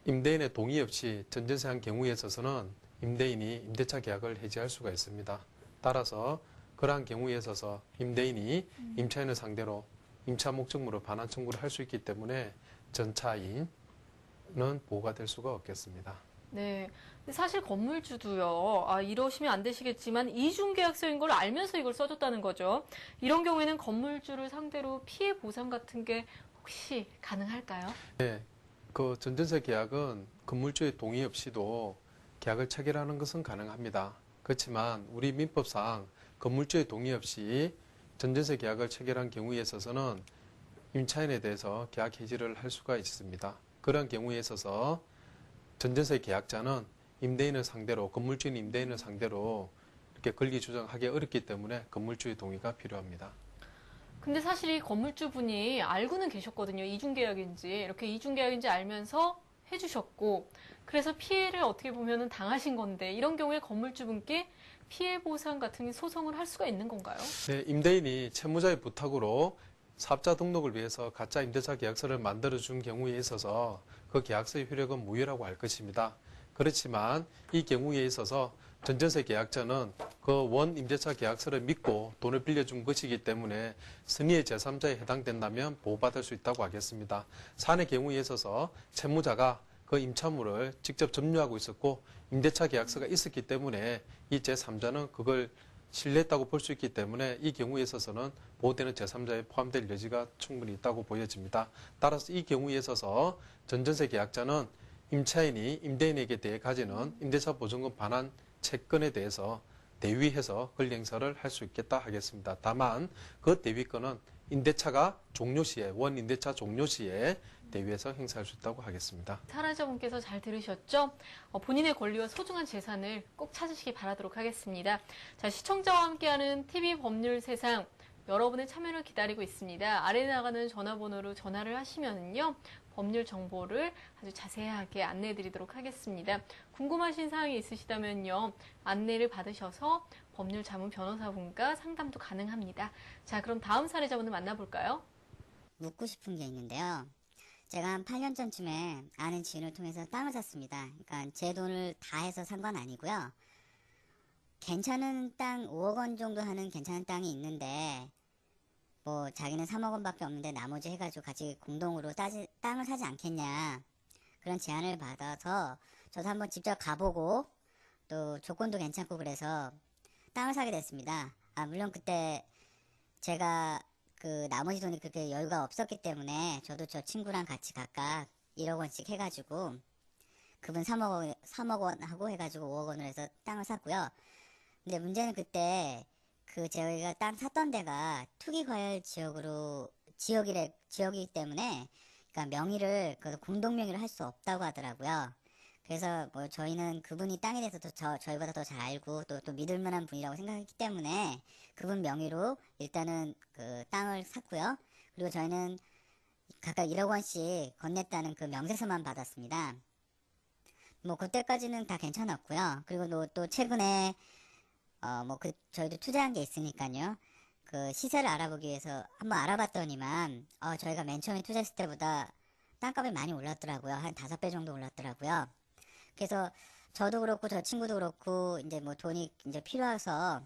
임대인의 동의 없이 전전세한 경우에 있어서는 임대인이 임대차 계약을 해지할 수가 있습니다. 따라서 그러한 경우에 있어서 임대인이 임차인을 상대로 임차 목적물을 반환 청구를 할 수 있기 때문에 전차인은 보호가 될 수가 없겠습니다. 네. 근데 사실 건물주도요. 이러시면 안 되시겠지만 이중계약서인 걸 알면서 이걸 써줬다는 거죠. 이런 경우에는 건물주를 상대로 피해 보상 같은 게 혹시 가능할까요? 네, 그 전전세 계약은 건물주의 동의 없이도 계약을 체결하는 것은 가능합니다. 그렇지만 우리 민법상 건물주의 동의 없이 전전세 계약을 체결한 경우에 있어서는 임차인에 대해서 계약 해지를 할 수가 있습니다. 그런 경우에 있어서 전전세 계약자는 임대인을 상대로, 건물주인 임대인을 상대로 이렇게 권리 주장하기 어렵기 때문에 건물주의 동의가 필요합니다. 근데 사실 이 건물주분이 알고는 계셨거든요. 이중계약인지. 이렇게 이중계약인지 알면서 해주셨고, 그래서 피해를 어떻게 보면은 당하신 건데, 이런 경우에 건물주분께 피해 보상 같은 소송을 할 수가 있는 건가요? 네, 임대인이 채무자의 부탁으로 사업자 등록을 위해서 가짜 임대차 계약서를 만들어준 경우에 있어서 그 계약서의 효력은 무효라고 할 것입니다. 그렇지만 이 경우에 있어서 전전세 계약자는 그 원 임대차 계약서를 믿고 돈을 빌려준 것이기 때문에 선의의 제3자에 해당된다면 보호받을 수 있다고 하겠습니다. 사안의 경우에 있어서 채무자가 그 임차물을 직접 점유하고 있었고 임대차 계약서가 있었기 때문에 이 제3자는 그걸 신뢰했다고 볼 수 있기 때문에 이 경우에 있어서는 보호되는 제3자에 포함될 여지가 충분히 있다고 보여집니다. 따라서 이 경우에 있어서 전전세 계약자는 임차인이 임대인에게 대해 가지는 임대차 보증금 반환 채권에 대해서 대위해서 권리 행사를 할 수 있겠다 하겠습니다. 다만 그 대위권은 임대차가 종료 시에, 원 임대차 종료 시에 대위해서 행사할 수 있다고 하겠습니다. 사례자분께서 잘 들으셨죠? 본인의 권리와 소중한 재산을 꼭 찾으시기 바라도록 하겠습니다. 자, 시청자와 함께하는 TV 법률 세상, 여러분의 참여를 기다리고 있습니다. 아래에 나가는 전화번호로 전화를 하시면요, 법률 정보를 아주 자세하게 안내해 드리도록 하겠습니다. 궁금하신 사항이 있으시다면요, 안내를 받으셔서 법률 자문 변호사분과 상담도 가능합니다. 자, 그럼 다음 사례자분을 만나볼까요? 묻고 싶은 게 있는데요. 제가 한 8년 전쯤에 아는 지인을 통해서 땅을 샀습니다. 그러니까 제 돈을 다 해서 산 건 아니고요. 괜찮은 땅, 5억 원 정도 하는 괜찮은 땅이 있는데 뭐 자기는 3억 원밖에 없는데 나머지 해가지고 같이 공동으로 땅을 사지 않겠냐 그런 제안을 받아서 저도 한번 직접 가보고 또 조건도 괜찮고 그래서 땅을 사게 됐습니다. 물론 그때 제가 그 나머지 돈이 그렇게 여유가 없었기 때문에 저도 저 친구랑 같이 각각 1억 원씩 해가지고 그분 3억 원 하고 해가지고 5억 원을 해서 땅을 샀고요. 근데 문제는 그때 그 저희가 땅 샀던 데가 투기과열 지역이기 때문에 그러니까 명의를 그 공동 명의를 할 수 없다고 하더라고요. 그래서 뭐 저희는 그분이 땅에 대해서 저희보다 더 잘 알고 또 믿을 만한 분이라고 생각했기 때문에 그분 명의로 일단은 그 땅을 샀고요. 그리고 저희는 각각 1억 원씩 건넸다는 그 명세서만 받았습니다. 뭐 그때까지는 다 괜찮았고요. 그리고 또 최근에 저희도 투자한 게 있으니까요. 그 시세를 알아보기 위해서 한번 알아봤더니만 저희가 맨 처음에 투자했을 때보다 땅값이 많이 올랐더라고요. 한 5배 정도 올랐더라고요. 그래서 저도 그렇고 저 친구도 그렇고 이제 뭐 돈이 이제 필요해서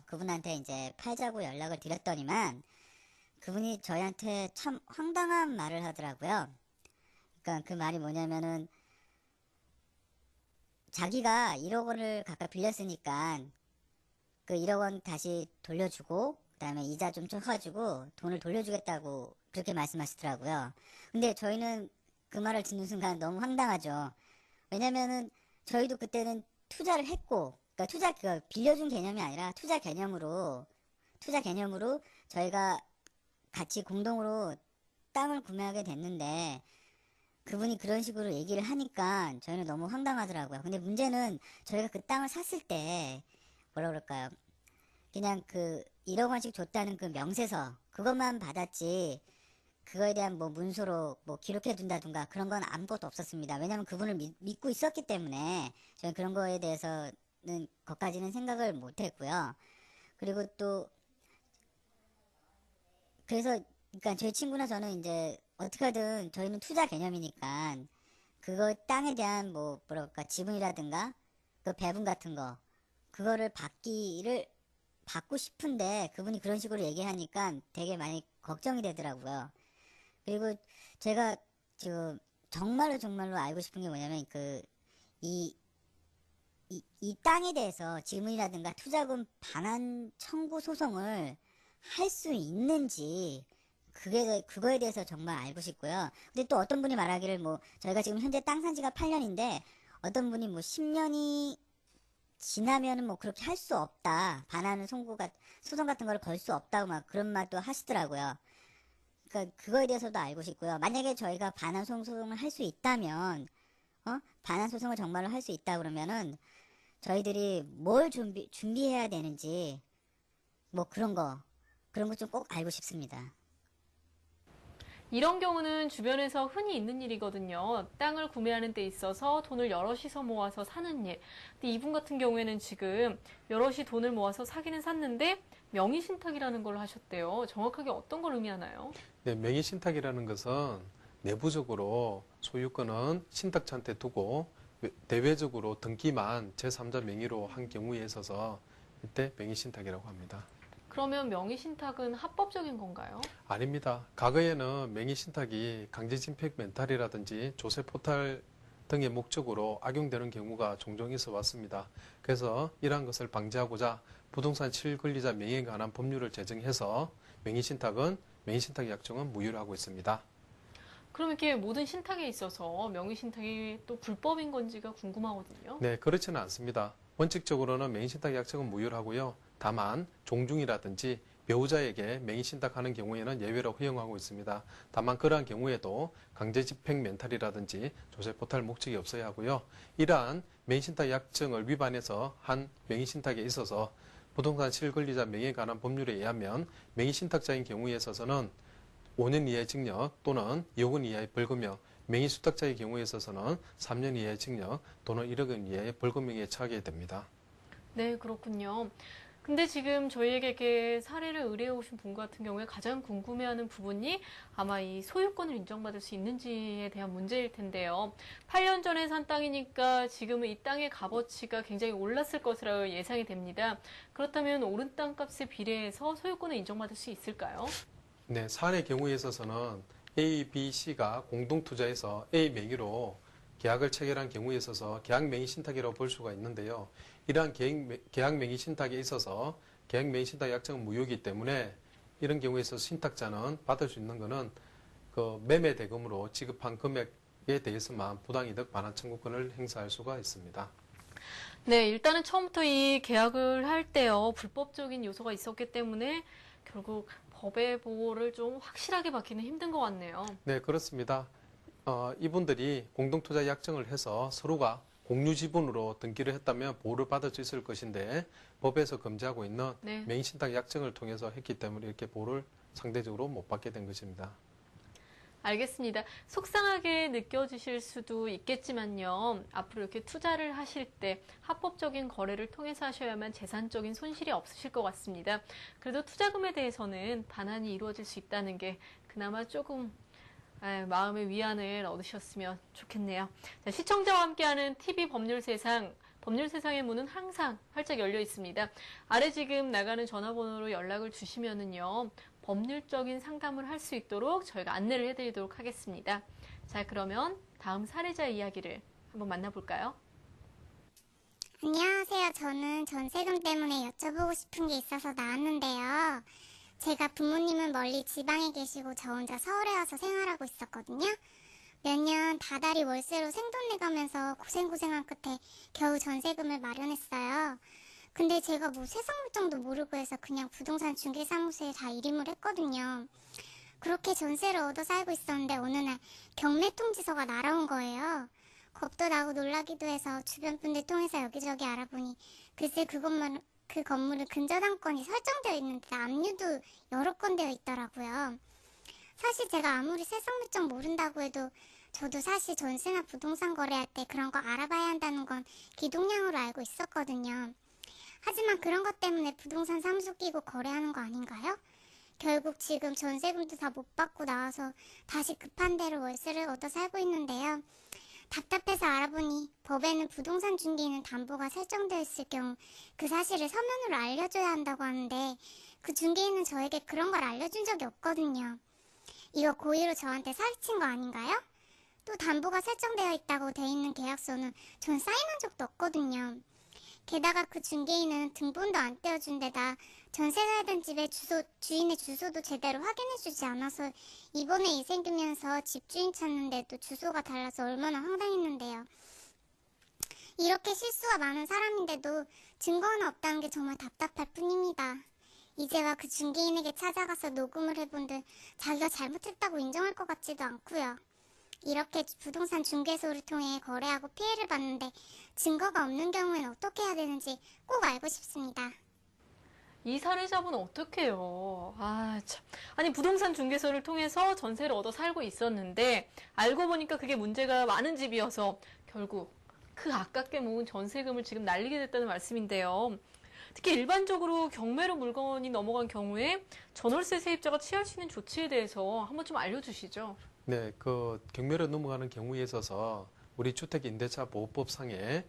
그분한테 이제 팔자고 연락을 드렸더니만 그분이 저희한테 참 황당한 말을 하더라고요. 그러니까 그 말이 뭐냐면은 자기가 1억 원을 각각 빌렸으니까 그 1억 원 다시 돌려주고 그다음에 이자 좀 쳐가지고 돈을 돌려주겠다고 그렇게 말씀하시더라고요. 근데 저희는 그 말을 듣는 순간 너무 황당하죠. 왜냐면은 저희도 그때는 투자를 했고, 그러니까 빌려준 개념이 아니라 투자 개념으로 저희가 같이 공동으로 땅을 구매하게 됐는데 그분이 그런 식으로 얘기를 하니까 저희는 너무 황당하더라고요. 근데 문제는 저희가 그 땅을 샀을 때 뭐라 그럴까요? 그냥 그 1억 원씩 줬다는 그 명세서 그것만 받았지 그거에 대한 뭐 문서로 뭐 기록해 둔다든가 그런 건 아무것도 없었습니다. 왜냐면 그분을 믿고 있었기 때문에 저는 그런 거에 대해서는 거기까지는 생각을 못 했고요. 그리고 또 그래서 그러니까 저희 친구나 저는 이제 어떻게든 저희는 투자 개념이니까 그거 땅에 대한 뭐랄까 지분이라든가 그 배분 같은 거 그거를 받고 싶은데 그분이 그런 식으로 얘기하니까 되게 많이 걱정이 되더라고요. 그리고 제가 지금 정말로 알고 싶은 게 뭐냐면 이 땅에 대해서 지분이라든가 투자금 반환 청구 소송을 할 수 있는지 그거에 대해서 정말 알고 싶고요. 근데 또 어떤 분이 말하기를 저희가 지금 현재 땅 산 지가 8년인데 어떤 분이 10년이 지나면은 그렇게 할 수 없다. 반환 소송 같은 걸 걸 수 없다고 막 그런 말도 하시더라고요. 그러니까 그거에 대해서도 알고 싶고요. 만약에 저희가 반환 소송을 할 수 있다면, 반환 소송을 정말로 할 수 있다 그러면은 저희들이 뭘 준비해야 되는지 그런 거 좀 꼭 알고 싶습니다. 이런 경우는 주변에서 흔히 있는 일이거든요. 땅을 구매하는 데 있어서 돈을 여럿이서 모아서 사는 일. 근데 이분 같은 경우에는 지금 여럿이 돈을 모아서 사기는 샀는데 명의신탁이라는 걸 하셨대요. 정확하게 어떤 걸 의미하나요? 네, 명의신탁이라는 것은 내부적으로 소유권은 신탁자한테 두고 대외적으로 등기만 제3자 명의로 한 경우에 있어서 이때 명의신탁이라고 합니다. 그러면 명의신탁은 합법적인 건가요? 아닙니다. 과거에는 명의신탁이 강제집행 멘탈이라든지 조세포탈 등의 목적으로 악용되는 경우가 종종 있어 왔습니다. 그래서 이러한 것을 방지하고자 부동산 실권리자 명의에 관한 법률을 제정해서 명의신탁 약정은 무효로 하고 있습니다. 그럼 이렇게 모든 신탁에 있어서 명의신탁이 또 불법인 건지가 궁금하거든요. 네, 그렇지는 않습니다. 원칙적으로는 명의신탁 약정은 무효로 하고요. 다만 종중이라든지 배우자에게 명의신탁하는 경우에는 예외로 허용하고 있습니다. 다만 그러한 경우에도 강제집행 멘탈이라든지 조세포탈 목적이 없어야 하고요. 이러한 명의신탁 약정을 위반해서 한 명의신탁에 있어서 부동산 실권리자 명의에 관한 법률에 의하면 명의신탁자인 경우에 있어서는 5년 이하의 징역 또는 2억 원 이하의 벌금형, 명의수탁자의 경우에 있어서는 3년 이하의 징역 또는 1억 원 이하의 벌금형에 처하게 됩니다. 네, 그렇군요. 근데 지금 저희에게 이렇게 사례를 의뢰해 오신 분 같은 경우에 가장 궁금해하는 부분이 아마 이 소유권을 인정받을 수 있는지에 대한 문제일 텐데요. 8년 전에 산 땅이니까 지금은 이 땅의 값어치가 굉장히 올랐을 것으로 예상이 됩니다. 그렇다면 오른 땅값에 비례해서 소유권을 인정받을 수 있을까요? 네, 사안의 경우에 있어서는 A, B, C가 공동 투자해서 A 명의로 계약을 체결한 경우에 있어서 계약 명의 신탁이라고 볼 수가 있는데요. 이러한 계약 명의 신탁에 있어서 계약 명의 신탁 약정은 무효이기 때문에 이런 경우에 있어서 신탁자는 받을 수 있는 것은 그 매매 대금으로 지급한 금액에 대해서만 부당이득 반환 청구권을 행사할 수가 있습니다. 네, 일단은 처음부터 이 계약을 할 때요, 불법적인 요소가 있었기 때문에 결국 법의 보호를 좀 확실하게 받기는 힘든 것 같네요. 네, 그렇습니다. 이분들이 공동투자 약정을 해서 서로가 공유 지분으로 등기를 했다면 보호를 받을 수 있을 것인데 법에서 금지하고 있는 네. 명의신탁 약정을 통해서 했기 때문에 이렇게 보호를 상대적으로 못 받게 된 것입니다. 알겠습니다. 속상하게 느껴지실 수도 있겠지만요. 앞으로 이렇게 투자를 하실 때 합법적인 거래를 통해서 하셔야만 재산적인 손실이 없으실 것 같습니다. 그래도 투자금에 대해서는 반환이 이루어질 수 있다는 게 그나마 조금 마음의 위안을 얻으셨으면 좋겠네요. 자, 시청자와 함께하는 TV 법률세상. 법률세상의 문은 항상 활짝 열려 있습니다. 아래 지금 나가는 전화번호로 연락을 주시면은요, 법률적인 상담을 할 수 있도록 저희가 안내를 해드리도록 하겠습니다. 자, 그러면 다음 사례자 이야기를 한번 만나볼까요? 안녕하세요. 저는 전세금 때문에 여쭤보고 싶은 게 있어서 나왔는데요. 제가 부모님은 멀리 지방에 계시고 저 혼자 서울에 와서 생활하고 있었거든요. 몇 년 다달이 월세로 생돈 내가면서 고생한 끝에 겨우 전세금을 마련했어요. 근데 제가 뭐 세상 물정도 모르고 해서 그냥 부동산 중개사무소에 다 일임을 했거든요. 그렇게 전세를 얻어 살고 있었는데 어느 날 경매 통지서가 날아온 거예요. 겁도 나고 놀라기도 해서 주변 분들 통해서 여기저기 알아보니 글쎄 그 건물은 근저당권이 설정되어 있는데 압류도 여러 건 되어 있더라고요. 사실 제가 아무리 세상 물정 모른다고 해도 저도 사실 전세나 부동산 거래할 때 그런 거 알아봐야 한다는 건 기동량으로 알고 있었거든요. 하지만 그런 것 때문에 부동산 사무소 끼고 거래하는 거 아닌가요? 결국 지금 전세금도 다 못 받고 나와서 다시 급한 대로 월세를 얻어 살고 있는데요. 답답해서 알아보니 법에는 부동산 중개인은 담보가 설정되어 있을 경우 그 사실을 서면으로 알려줘야 한다고 하는데 그 중개인은 저에게 그런 걸 알려준 적이 없거든요. 이거 고의로 저한테 사기친 거 아닌가요? 또 담보가 설정되어 있다고 돼 있는 계약서는 전 사인한 적도 없거든요. 게다가 그 중개인은 등본도 안 떼어준 데다 전세 살던 집의 주인의 주소도 제대로 확인해주지 않아서 이번에 일 생기면서 집주인 찾는데도 주소가 달라서 얼마나 황당했는데요. 이렇게 실수가 많은 사람인데도 증거는 없다는 게 정말 답답할 뿐입니다. 이제와 그 중개인에게 찾아가서 녹음을 해본들 자기가 잘못했다고 인정할 것 같지도 않고요. 이렇게 부동산 중개소를 통해 거래하고 피해를 봤는데 증거가 없는 경우에는 어떻게 해야 되는지 꼭 알고 싶습니다. 이 사례자분은 어떡해요? 아, 참. 아니, 부동산 중개소를 통해서 전세를 얻어 살고 있었는데 알고 보니까 그게 문제가 많은 집이어서 결국 그 아깝게 모은 전세금을 지금 날리게 됐다는 말씀인데요. 특히 일반적으로 경매로 물건이 넘어간 경우에 전월세 세입자가 취할 수 있는 조치에 대해서 한번 좀 알려주시죠. 네, 그 경매로 넘어가는 경우에 있어서 우리 주택임대차보호법상에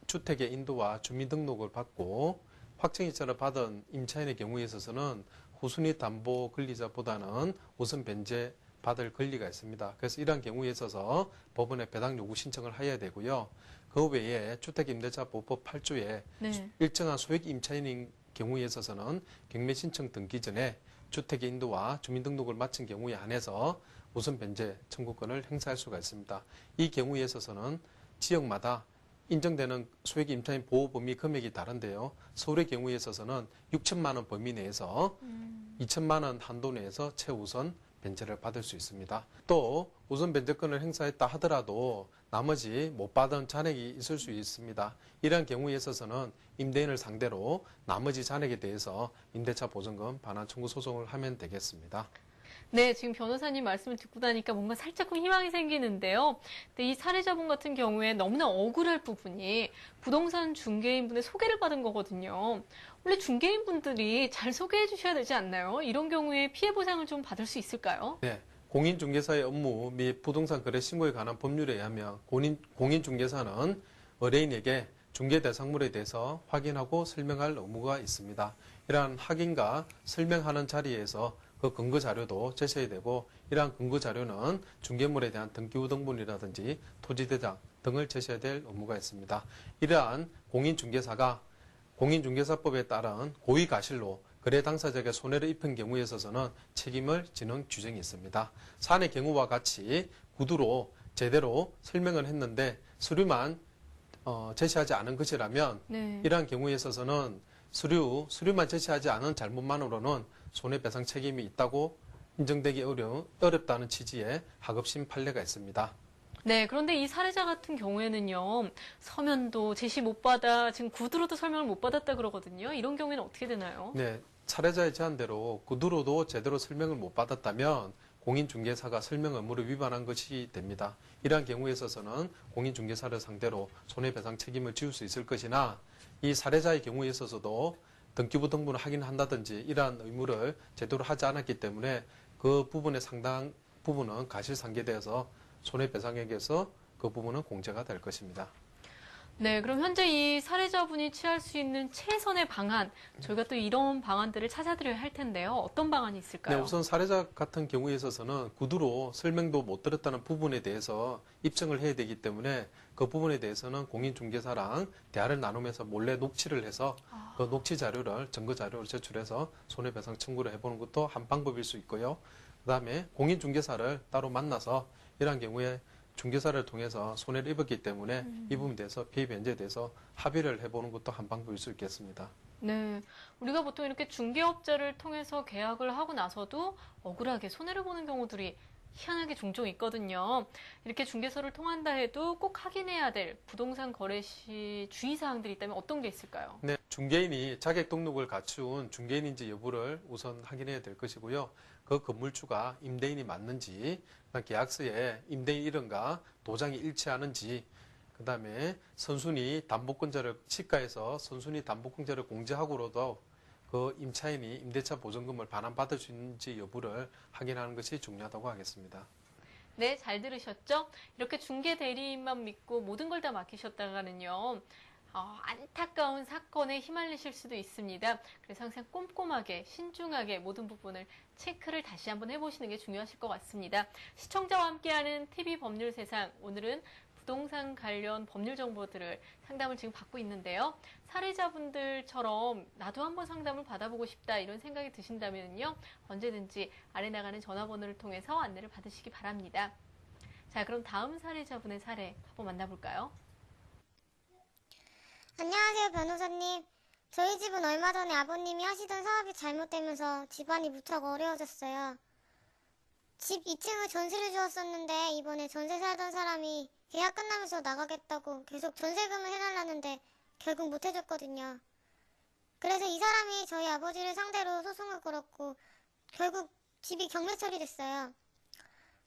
주택의 인도와 주민등록을 받고 확정일자를 받은 임차인의 경우에 있어서는 후순위 담보 권리자보다는 우선 변제 받을 권리가 있습니다. 그래서 이러한 경우에 있어서 법원에 배당 요구 신청을 해야 되고요. 그 외에 주택임대차보호법 8조에 네. 일정한 소액 임차인인 경우에 있어서는 경매 신청 등기 전에 주택의 인도와 주민등록을 마친 경우에 한해서 우선 변제 청구권을 행사할 수가 있습니다. 이 경우에 있어서는 지역마다 인정되는 소액 임차인 보호 범위 금액이 다른데요. 서울의 경우에 있어서는 6천만 원 범위 내에서 2천만 원 한도 내에서 최우선 변제를 받을 수 있습니다. 또 우선 변제권을 행사했다 하더라도 나머지 못 받은 잔액이 있을 수 있습니다. 이러한 경우에 있어서는 임대인을 상대로 나머지 잔액에 대해서 임대차 보증금 반환 청구 소송을 하면 되겠습니다. 네, 지금 변호사님 말씀을 듣고 나니까 뭔가 살짝금 희망이 생기는데요. 근데 이 사례자분 같은 경우에 너무나 억울할 부분이 부동산 중개인분의 소개를 받은 거거든요. 원래 중개인분들이 잘 소개해 주셔야 되지 않나요? 이런 경우에 피해 보상을 좀 받을 수 있을까요? 네. 공인중개사의 업무 및 부동산 거래 신고에 관한 법률에 의하면 공인중개사는 의뢰인에게 중개 대상물에 대해서 확인하고 설명할 의무가 있습니다. 이러한 확인과 설명하는 자리에서 그 근거 자료도 제시해야 되고, 이러한 근거 자료는 중개물에 대한 등기부등본이라든지 토지대장 등을 제시해야 될 의무가 있습니다. 이러한 공인중개사가 공인중개사법에 따른 고의가실로 거래 당사자에게 손해를 입힌 경우에 있어서는 책임을 지는 규정이 있습니다. 사안의 경우와 같이 구두로 제대로 설명을 했는데 서류만 제시하지 않은 것이라면 네. 이러한 경우에 있어서는 서류만 제시하지 않은 잘못만으로는 손해배상 책임이 있다고 인정되기 어렵다는 취지의 하급심 판례가 있습니다. 네, 그런데 이 사례자 같은 경우에는요, 서면도 제시 못 받아, 지금 구두로도 설명을 못 받았다 그러거든요. 이런 경우에는 어떻게 되나요? 네, 사례자의 제안대로 구두로도 제대로 설명을 못 받았다면 공인중개사가 설명 의무를 위반한 것이 됩니다. 이러한 경우에 있어서는 공인중개사를 상대로 손해배상 책임을 지을 수 있을 것이나, 이 사례자의 경우에 있어서도 등기부등본을 확인한다든지 이러한 의무를 제대로 하지 않았기 때문에 그 부분의 상당 부분은 가실상계되어서 손해배상액에서 그 부분은 공제가 될 것입니다. 네, 그럼 현재 이 사례자분이 취할 수 있는 최선의 방안, 저희가 또 이런 방안들을 찾아드려야 할 텐데요. 어떤 방안이 있을까요? 네, 우선 사례자 같은 경우에 있어서는 구두로 설명도 못 들었다는 부분에 대해서 입증을 해야 되기 때문에 그 부분에 대해서는 공인중개사랑 대화를 나누면서 몰래 녹취를 해서 그 녹취 자료를 증거 자료를 제출해서 손해배상 청구를 해보는 것도 한 방법일 수 있고요. 그다음에 공인중개사를 따로 만나서 이러한 경우에 중개사를 통해서 손해를 입었기 때문에 이 부분에 대해서 피해 변제에 대해서 합의를 해보는 것도 한 방법일 수 있겠습니다. 네, 우리가 보통 이렇게 중개업자를 통해서 계약을 하고 나서도 억울하게 손해를 보는 경우들이 희한하게 종종 있거든요. 이렇게 중개사를 통한다 해도 꼭 확인해야 될 부동산 거래 시 주의사항들이 있다면 어떤 게 있을까요? 네, 중개인이 자격 등록을 갖춘 중개인인지 여부를 우선 확인해야 될 것이고요. 그 건물주가 임대인이 맞는지, 계약서에 임대인 이름과 도장이 일치하는지, 그 다음에 선순위 담보권자를 시가에서 선순위 담보권자를 공제하고로도 그 임차인이 임대차 보증금을 반환받을 수 있는지 여부를 확인하는 것이 중요하다고 하겠습니다. 네, 잘 들으셨죠? 이렇게 중개 대리인만 믿고 모든 걸 다 맡기셨다가는요, 안타까운 사건에 휘말리실 수도 있습니다. 그래서 항상 꼼꼼하게, 신중하게 모든 부분을 체크를 다시 한번 해보시는 게 중요하실 것 같습니다. 시청자와 함께하는 TV 법률 세상, 오늘은 부동산 관련 법률 정보들을 상담을 지금 받고 있는데요. 사례자분들처럼 나도 한번 상담을 받아보고 싶다 이런 생각이 드신다면요, 언제든지 아래 나가는 전화번호를 통해서 안내를 받으시기 바랍니다. 자, 그럼 다음 사례자분의 사례 한번 만나볼까요? 안녕하세요, 변호사님. 저희 집은 얼마 전에 아버님이 하시던 사업이 잘못되면서 집안이 무척 어려워졌어요. 집 2층을 전세를 주었었는데 이번에 전세 살던 사람이 계약 끝나면서 나가겠다고 계속 전세금을 해달라는데 결국 못 해줬거든요. 그래서 이 사람이 저희 아버지를 상대로 소송을 걸었고 결국 집이 경매 처리됐어요.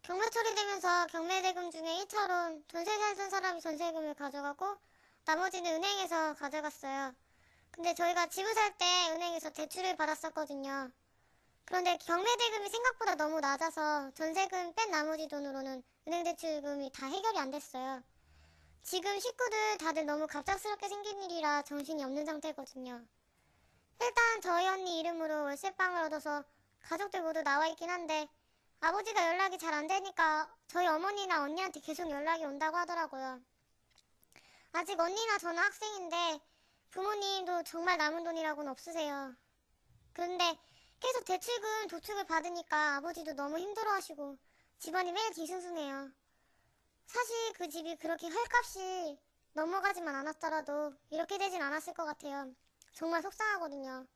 경매 처리되면서 경매대금 중에 1차로 전세 살던 사람이 전세금을 가져가고 나머지는 은행에서 가져갔어요. 근데 저희가 집을 살 때 은행에서 대출을 받았었거든요. 그런데 경매대금이 생각보다 너무 낮아서 전세금 뺀 나머지 돈으로는 은행 대출금이 다 해결이 안 됐어요. 지금 식구들 다들 너무 갑작스럽게 생긴 일이라 정신이 없는 상태거든요. 일단 저희 언니 이름으로 월세방을 얻어서 가족들 모두 나와 있긴 한데 아버지가 연락이 잘 안 되니까 저희 어머니나 언니한테 계속 연락이 온다고 하더라고요. 아직 언니나 저는 학생인데 부모님도 정말 남은 돈이라고는 없으세요. 그런데 계속 대출금 도축을 받으니까 아버지도 너무 힘들어하시고 집안이 매일 뒤숭숭해요. 사실 그 집이 그렇게 헐값이 넘어가지만 않았더라도 이렇게 되진 않았을 것 같아요. 정말 속상하거든요.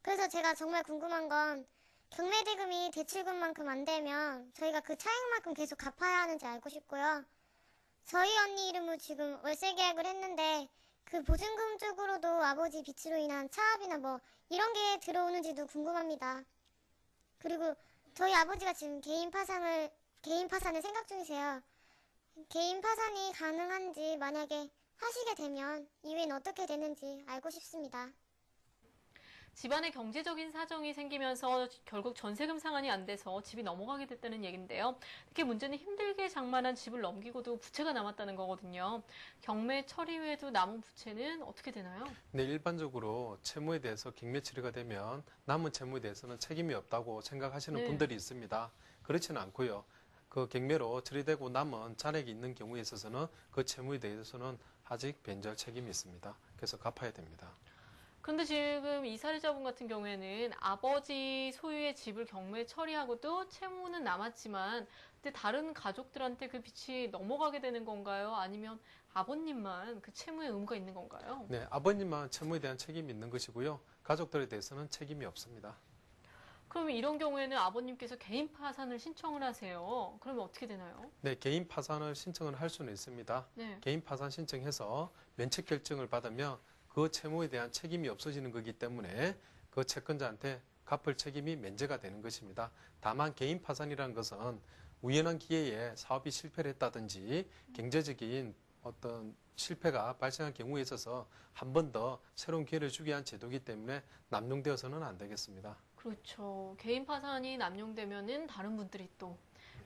그래서 제가 정말 궁금한 건 경매대금이 대출금만큼 안 되면 저희가 그 차액만큼 계속 갚아야 하는지 알고 싶고요. 저희 언니 이름으로 지금 월세 계약을 했는데 그 보증금 쪽으로도 아버지 빚으로 인한 차압이나 뭐 이런 게 들어오는지도 궁금합니다. 그리고 저희 아버지가 지금 개인 파산을 생각 중이세요. 개인 파산이 가능한지 만약에 하시게 되면 이후엔 어떻게 되는지 알고 싶습니다. 집안에 경제적인 사정이 생기면서 결국 전세금 상환이 안 돼서 집이 넘어가게 됐다는 얘긴데요. 특히 문제는 힘들게 장만한 집을 넘기고도 부채가 남았다는 거거든요. 경매 처리 후에도 남은 부채는 어떻게 되나요? 네, 일반적으로 채무에 대해서 경매 처리가 되면 남은 채무에 대해서는 책임이 없다고 생각하시는 네. 분들이 있습니다. 그렇지는 않고요. 그 경매로 처리되고 남은 잔액이 있는 경우에 있어서는 그 채무에 대해서는 아직 변절 책임이 있습니다. 그래서 갚아야 됩니다. 그런데 지금 이 사례자분 같은 경우에는 아버지 소유의 집을 경매 처리하고도 채무는 남았지만 근데 다른 가족들한테 그 빚이 넘어가게 되는 건가요? 아니면 아버님만 그 채무의 의무가 있는 건가요? 네, 아버님만 채무에 대한 책임이 있는 것이고요. 가족들에 대해서는 책임이 없습니다. 그러면 이런 경우에는 아버님께서 개인 파산을 신청을 하세요. 그러면 어떻게 되나요? 네, 개인 파산을 신청을 할 수는 있습니다. 네. 개인 파산 신청해서 면책 결정을 받으면 그 채무에 대한 책임이 없어지는 거기 때문에 그 채권자한테 갚을 책임이 면제가 되는 것입니다. 다만 개인 파산이라는 것은 우연한 기회에 사업이 실패를 했다든지 경제적인 어떤 실패가 발생한 경우에 있어서 한 번 더 새로운 기회를 주기 위한 제도이기 때문에 남용되어서는 안 되겠습니다. 그렇죠. 개인 파산이 남용되면은 다른 분들이 또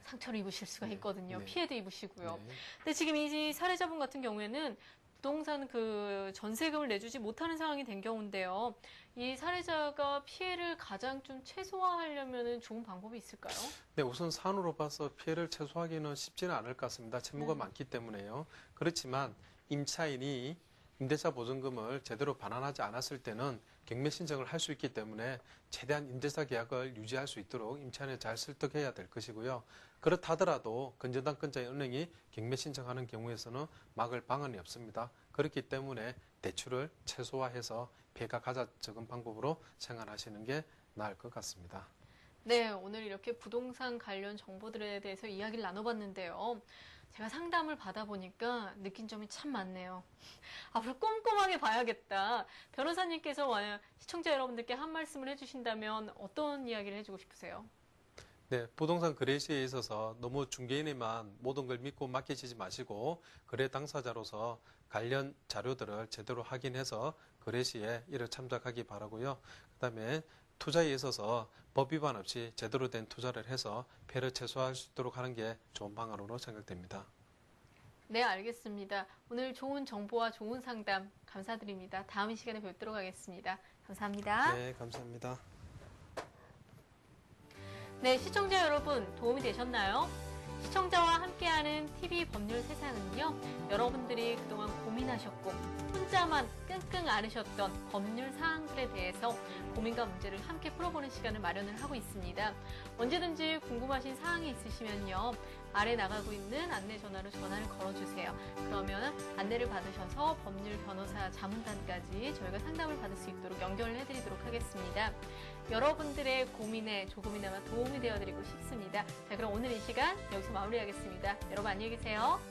상처를 입으실 수가 있거든요. 네. 피해도 입으시고요. 네. 근데 지금 이 사례자분 같은 경우에는 부동산 그 전세금을 내주지 못하는 상황이 된 경우인데요. 이 사례자가 피해를 가장 좀 최소화하려면 좋은 방법이 있을까요? 네, 우선 산으로 봐서 피해를 최소화하기는 쉽지는 않을 것 같습니다. 채무가 네. 많기 때문에요. 그렇지만 임차인이 임대차 보증금을 제대로 반환하지 않았을 때는 경매 신청을 할 수 있기 때문에 최대한 임대차 계약을 유지할 수 있도록 임차인을 잘 설득해야 될 것이고요. 그렇다 하더라도 건전당권자의 은행이 경매 신청하는 경우에서는 막을 방안이 없습니다. 그렇기 때문에 대출을 최소화해서 피해가 가장 적은 방법으로 생활하시는 게 나을 것 같습니다. 네, 오늘 이렇게 부동산 관련 정보들에 대해서 이야기를 나눠봤는데요. 제가 상담을 받아보니까 느낀 점이 참 많네요. 앞으로 꼼꼼하게 봐야겠다. 변호사님께서 만약 시청자 여러분들께 한 말씀을 해주신다면 어떤 이야기를 해주고 싶으세요? 네, 부동산 거래 시에 있어서 너무 중개인에만 모든 걸 믿고 맡기지 마시고 거래 당사자로서 관련 자료들을 제대로 확인해서 거래 시에 이를 참작하기 바라고요. 그다음에 투자에 있어서 법 위반 없이 제대로 된 투자를 해서 피해를 최소화할 수 있도록 하는 게 좋은 방안으로 생각됩니다. 네, 알겠습니다. 오늘 좋은 정보와 좋은 상담 감사드립니다. 다음 시간에 뵙도록 하겠습니다. 감사합니다. 네, 감사합니다. 네, 시청자 여러분 도움이 되셨나요? 시청자와 함께하는 TV 법률 세상은요, 여러분들이 그동안 고민하셨고 혼자만 끙끙 앓으셨던 법률 사항들에 대해서 고민과 문제를 함께 풀어보는 시간을 마련을 하고 있습니다. 언제든지 궁금하신 사항이 있으시면요, 아래 나가고 있는 안내 전화로 전화를 걸어주세요. 그러면 안내를 받으셔서 법률 변호사 자문단까지 저희가 상담을 받을 수 있도록 연결을 해드리도록 하겠습니다. 여러분들의 고민에 조금이나마 도움이 되어드리고 싶습니다. 자, 그럼 오늘 이 시간 여기서 마무리하겠습니다. 여러분 안녕히 계세요.